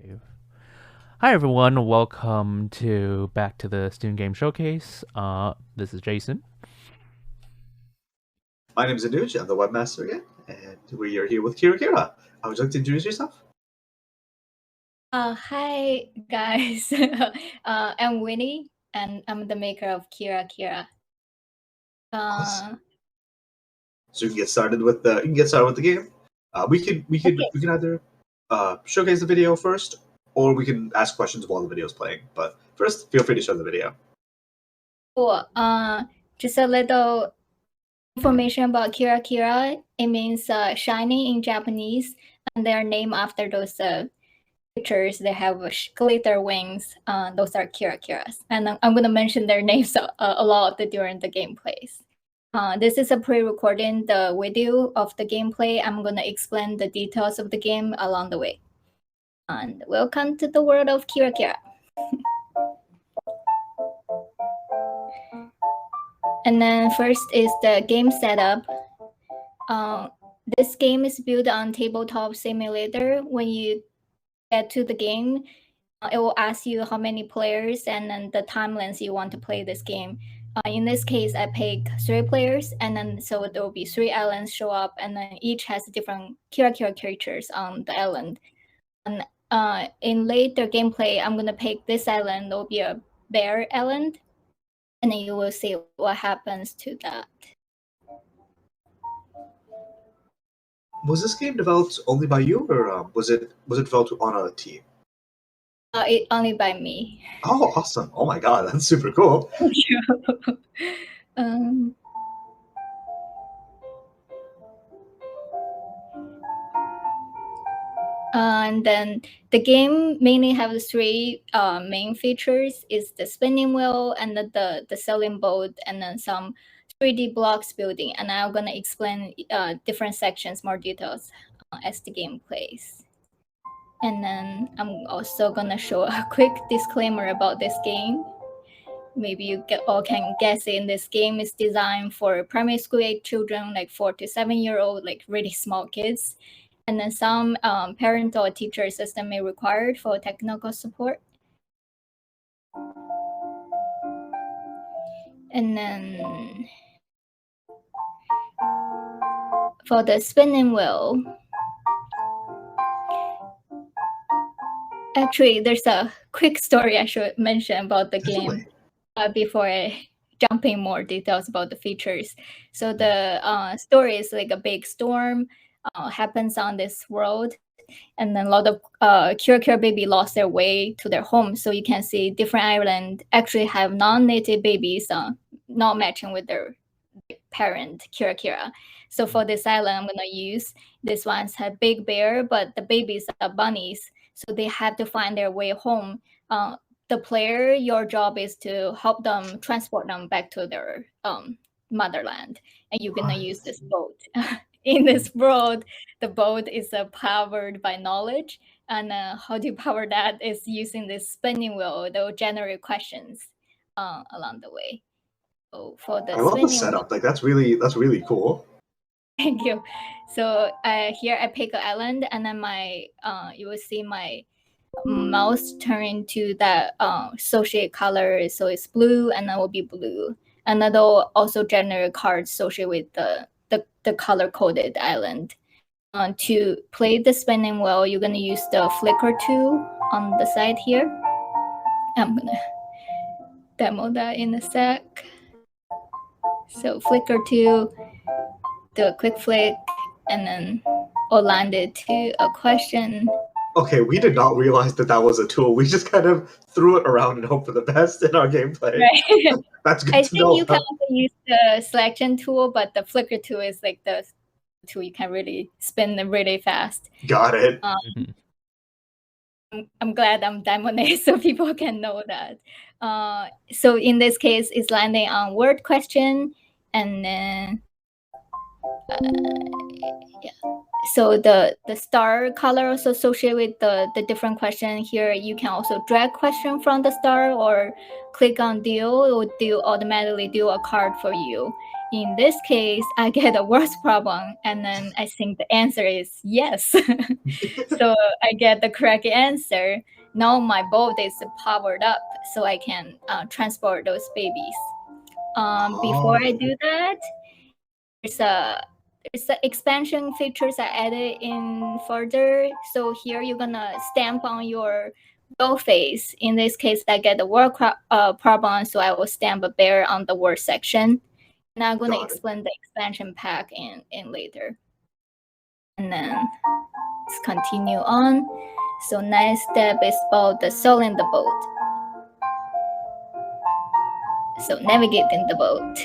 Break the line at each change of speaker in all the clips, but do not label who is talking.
Live. Hi everyone, welcome back to the Student Game Showcase. This is Jason.
My name is Anuj, I'm the webmaster again, and we are here with Kira. Would you like to introduce yourself?
Hi guys, I'm Winnie, and I'm the maker of Kira.
Awesome. So you can get started with the game. We can either showcase the video first, or we can ask questions while the video is playing. But first, feel free to show the video.
Cool. Just a little information about Kira. It means shining in Japanese, and they're named after those creatures. They have glitter wings. Those are Kiras, and I'm gonna mention their names a lot during the gameplays. This is a pre-recording the video of the gameplay. I'm gonna explain the details of the game along the way. And welcome to the world of Kira. And then first is the game setup. This game is built on tabletop simulator. When you get to the game, it will ask you how many players and then the time length you want to play this game. In this case, I pick 3 players, and then so there will be 3 islands show up, and then each has different Kira creatures on the island. And in later gameplay, I'm gonna pick this island. There will be a bear island, and then you will see what happens to that.
Was this game developed only by you, or was it developed on a team?
Only by me.
Oh, awesome! Oh my god, that's super cool.
And then the game mainly has 3 main features: is the spinning wheel and the sailing boat, and then some 3D blocks building. And I'm gonna explain different sections, more details as the game plays. And then I'm also gonna show a quick disclaimer about this game. Maybe you all can guess it. This game is designed for primary school age children, like 4 to 7-year-old, like really small kids. And then some parent or teacher assistant may be required for technical support. And then for the spinning wheel, actually, there's a quick story I should mention about the game before I jump in more details about the features. So the story is like a big storm happens on this world, and then a lot of Kira baby lost their way to their home. So you can see different islands actually have non-native babies not matching with their parent Kira. So for this island, I'm gonna use this one's have big bear, but the babies are bunnies, so they have to find their way home. The player, your job is to help them transport them back to their motherland, and you're gonna use this boat. In this world, the boat is powered by knowledge, and how do you power that is using this spinning wheel that will generate questions along the way. So for the
I love the setup. Like that's really cool.
Thank you. So here I pick an island, and then my you will see my mouse turn into that associate color. So it's blue, and then will be blue, and that will also generate cards associated with the color coded island. To play the spinning wheel, you're gonna use the flicker tool on the side here. I'm gonna demo that in a sec. So flicker tool, do a quick flick, and then I'll land it to a question.
Okay, we did not realize that was a tool. We just kind of threw it around and hope for the best in our gameplay.
Right.
That's good
I
to
think
know.
You can also use the selection tool, but the flicker tool is like the tool you can really spin really fast.
Got it.
I'm glad I'm demoing so people can know that. So in this case, it's landing on word question, and then yeah. So the star color also associated with the different question here. You can also drag question from the star or click on deal. It will automatically deal a card for you. in this case, I get a worse problem, and then I think the answer is yes. So I get the correct answer. Now my boat is powered up, so I can transport those babies. Before I do that, there's the expansion features I added in further. So here you're gonna stamp on your wheel face. In this case, I get the word problem, so I will stamp a bear on the word section. And I'm gonna explain the expansion pack in later. And then let's continue on. So next step is about the sailing the boat. So navigating the boat.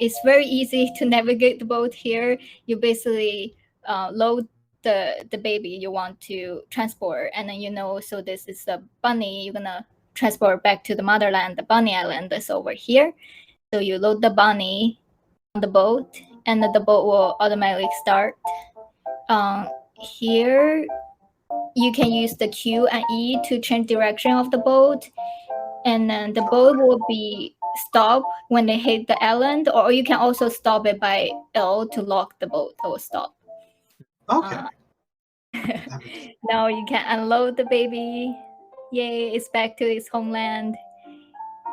It's very easy to navigate the boat here. You basically load the baby you want to transport, and then so this is the bunny you're gonna transport back to the motherland. The bunny island is over here. So you load the bunny on the boat, and the boat will automatically start. Here you can use the Q and E to change direction of the boat, and then the boat will be stopped when they hit the island, or you can also stop it by L to lock the boat. It will stop.
Okay.
Now you can unload the baby. Yay, it's back to its homeland.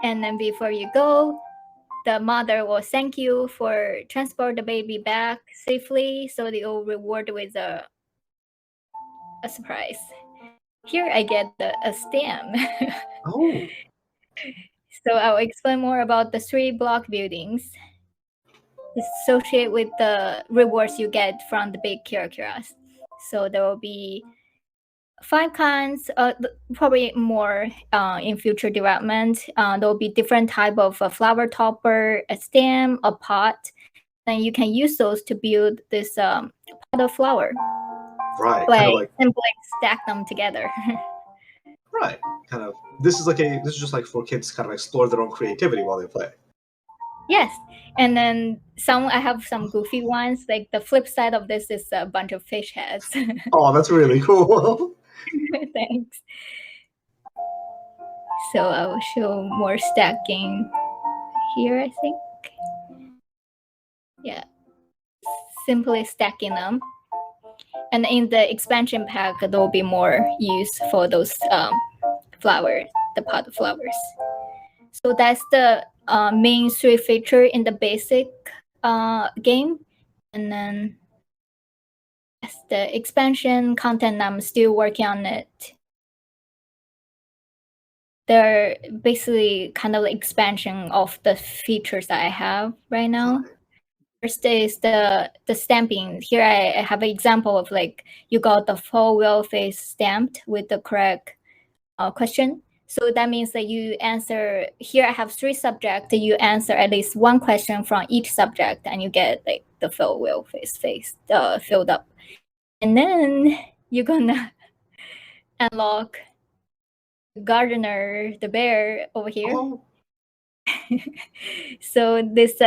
And then before you go, the mother will thank you for transport the baby back safely, so they will reward with a surprise. Here I get a stamp.
Oh.
So I'll explain more about the 3 block buildings associated with the rewards you get from the big Kirakiras. So there will be 5 kinds, probably more in future development. There will be different type of a flower topper, a stem, a pot. And you can use those to build this pot of flower.
Right.
Like,
kind of like
simply stack them together.
Right. Kind of. This is just like for kids to kind of explore their own creativity while they play.
Yes, and then I have some goofy ones. Like the flip side of this is a bunch of fish heads.
Oh, that's really cool.
Thanks. So I'll show more stacking here, I think. Yeah, simply stacking them. And in the expansion pack, there will be more use for those flowers, the pot of flowers. So that's the main 3 feature in the basic game. And then that's the expansion content. I'm still working on it. They're basically kind of expansion of the features that I have right now. First is the stamping. Here I have an example of like you got the full wheel face stamped with the correct question. So that means that you answer, here I have 3 subjects, you answer at least 1 question from each subject, and you get like the full wheel face filled up. And then you're gonna unlock gardener, the bear over here.
Oh.
So this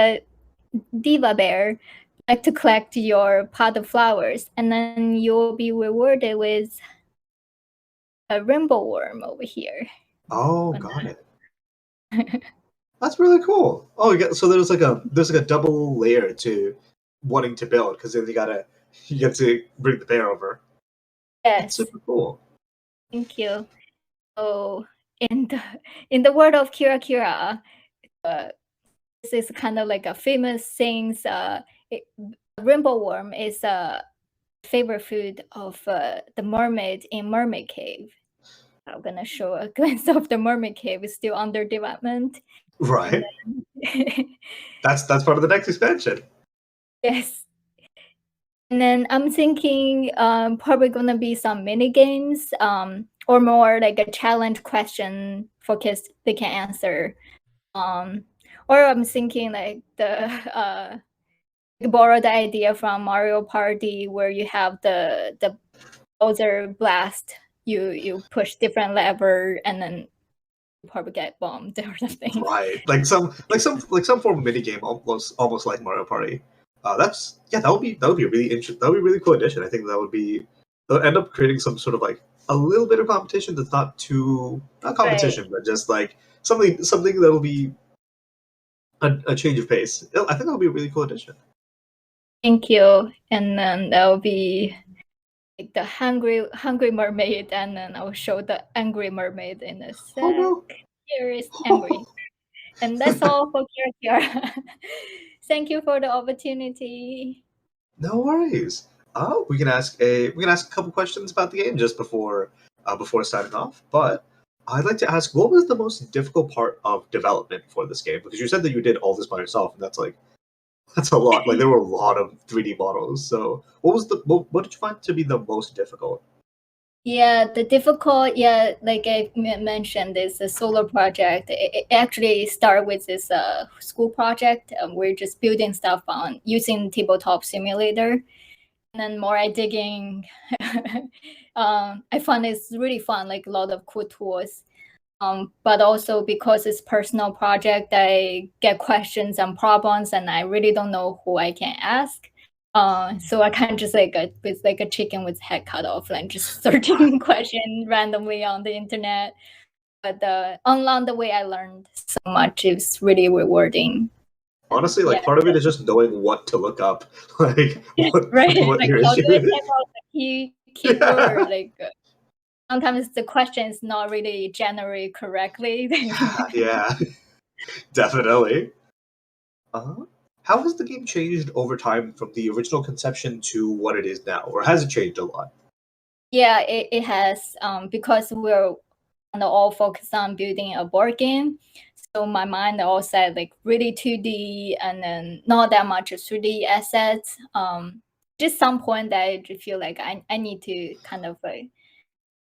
diva bear like to collect your pot of flowers, and then you'll be rewarded with a rainbow worm over here.
Oh, got it. That's really cool. Oh, so there's like a double layer to wanting to build, because then you get to bring the bear over.
Yes.
That's super cool.
Thank you. So in the world of Kira, this is kind of like a famous thing. Rainbow worm is a favorite food of the mermaid in Mermaid Cave. I'm gonna show a glimpse of the Mermaid Cave. It's still under development.
Right. That's part of the next expansion.
Yes. And then I'm thinking probably gonna be some mini games, or more like a challenge question for kids they can answer. Or I'm thinking like borrow the idea from Mario Party, where you have the Bowser blast. You push different lever, and then you probably get bombed or something.
Right, like some form of mini game, almost like Mario Party. That would be really interesting. That would be a really cool addition. I think they'll end up creating some sort of like a little bit of competition that's not competition, right, but just like something that'll be a change of pace. I think that'll be a really cool addition.
Thank you. And then that'll be like the hungry mermaid, and then I'll show the angry mermaid in a sec.
Oh no!
Here is angry. And that's all for Kira. Thank you for the opportunity.
No worries. We can ask a couple questions about the game just before signing off. But I'd like to ask, what was the most difficult part of development for this game? Because you said that you did all this by yourself, and that's a lot. Like there were a lot of 3D models. So what did you find to be the most difficult?
Yeah, the difficult, like I mentioned, is a solo project. It actually started with this school project. We're just building stuff on using tabletop simulator. And then more I digging, I found it's really fun, like a lot of cool tools. But also because it's personal project, I get questions and problems, and I really don't know who I can ask. So I kind of just with a chicken with head cut off, and just searching questions randomly on the internet. But along the way, I learned so much. It's really rewarding.
Honestly, part of it is just knowing what to look up, like what
like
your
how
issue
do I
is.
type out the keyword? Like sometimes the question is not really generated correctly.
Yeah, definitely. How has the game changed over time from the original conception to what it is now, or has it changed a lot?
Yeah, it has, because we're all focused on building a board game. So my mind all said like really 2D and then not that much 3D assets. Just some point that I just feel like I need to kind of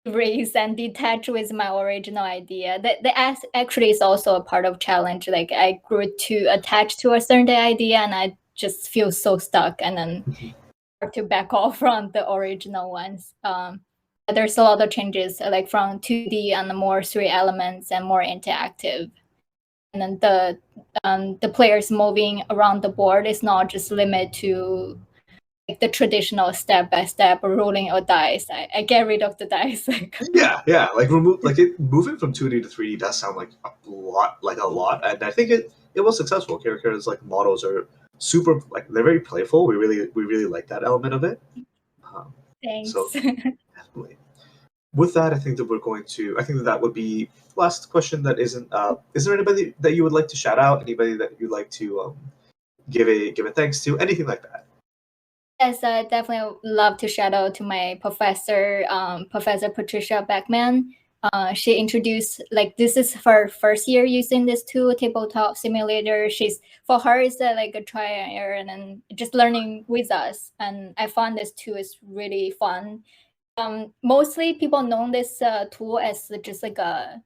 erase and detach with my original idea. That actually is also a part of challenge. Like I grew too attached to a certain idea, and I just feel so stuck, and then hard to back off from the original ones. There's a lot of changes, like from 2D and more 3 elements and more interactive. And then the players moving around the board is not just limited to like the traditional step-by-step rolling of dice. I get rid of the dice.
Yeah. Like moving from 2D to 3D does sound like a lot, and I think it was successful. Characters like models are super, like they're very playful. We really like that element of it.
Thanks.
So definitely. With that, I think that would be the last question. That isn't. Is there anybody that you would like to shout out? Anybody that you'd like to give a thanks to? Anything like that?
Yes, I definitely would love to shout out to my professor, Professor Patricia Beckman. She introduced, like, this is her first year using this tool, tabletop simulator. For her, it's like a try and error, and then just learning with us. And I found this tool is really fun. Mostly people know this tool as just like a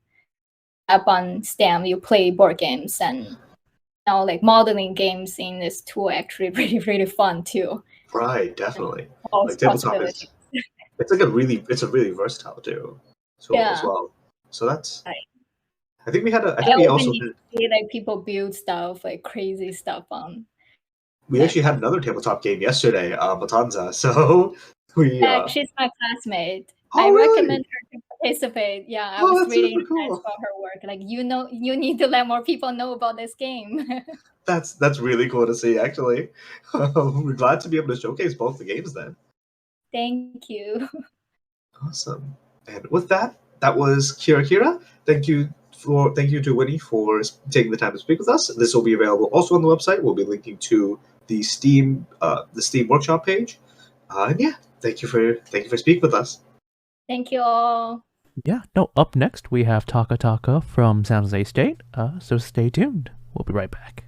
app on STEM. You play board games, and now like modeling games in this tool actually really fun too.
Right, definitely.
Like
tabletop is it's a really versatile tool as well. So that's.
Right.
I think we also
see like people build stuff like crazy stuff on.
We actually had another tabletop game yesterday, Matanza. So
she's my classmate.
Oh,
I
really?
recommend her to participate. Yeah, I was really impressed about her work. Like you need to let more people know about this game.
That's really cool to see. Actually, we're glad to be able to showcase both the games then.
Thank you.
Awesome. And with that was Kira. Thank you to Winnie for taking the time to speak with us. This will be available also on the website. We'll be linking to the Steam workshop page. And yeah, thank you for speaking with us.
Thank you all.
Yeah, no, up next we have Taka from San Jose State, so stay tuned. We'll be right back.